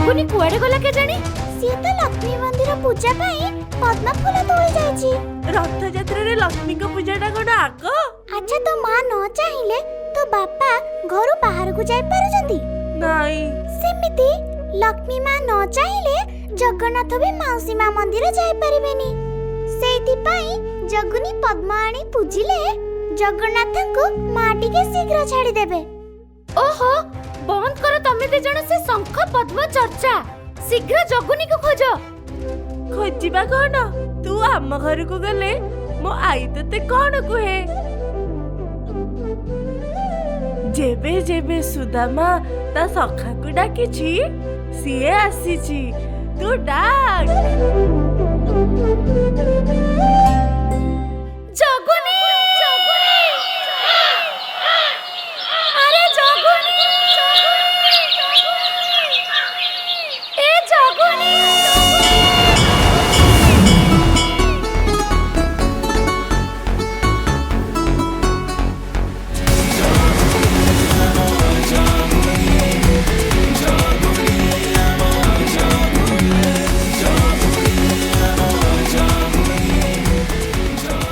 ଜଗୁନି କୁଆଡେ ଗଲା କେଜାଣି? ସିଏ ତ ଲକ୍ଷ୍ମୀ ମନ୍ଦିର ପୂଜା ପାଇଁ ପଦ୍ମ ଫୁଲ ତୋଳି ଯାଇଛି। ରଥଯାତ୍ରାରେ ଲକ୍ଷ୍ମୀଙ୍କ ପୂଜାଟା କଣ ଆଗ? ଆଚ୍ଛା, ତୋ ମା ନ ଚାହିଁଲେ ତୋ ବାପା ଘରୁ ବାହାରକୁ ଯାଇପାରୁଛନ୍ତି? ନାଇଁ। ସେମିତି ଲକ୍ଷ୍ମୀ ମା ନ ଚାହିଁଲେ ଜଗନ୍ନାଥ ବି ମାଉସୀ ମା ମନ୍ଦିର ଯାଇପାରିବେନି। ସେଇଥିପାଇଁ ଜଗୁନି ପଦ୍ମ ଆଣି ପୂଜିଲେ ଜଗନ୍ନାଥଙ୍କୁ ମା ଟିକେ ଶୀଘ୍ର ଛାଡ଼ିଦେବେ। ଓହୋ, ବନ୍ଦ କର ତମେ ଦି ଜଣ ସେ ଶଙ୍ଖ ପଦ୍ମ ଚର୍ଚ୍ଚା। ଶୀଘ୍ର ଜଗୁନିକୁ ଖୋଜ। ଖୋଜିବା କଣ? ତୁ ଆମ ଘରକୁ ଗଲେ ମୋ ଆଈ ତତେ କଣ କୁହେ? ଯେବେ ଯେବେ ସୁଦାମା ତା ସଖାକୁ ଡାକିଛି ସିଏ ଆସିଛି, ତୁ ଡାକ।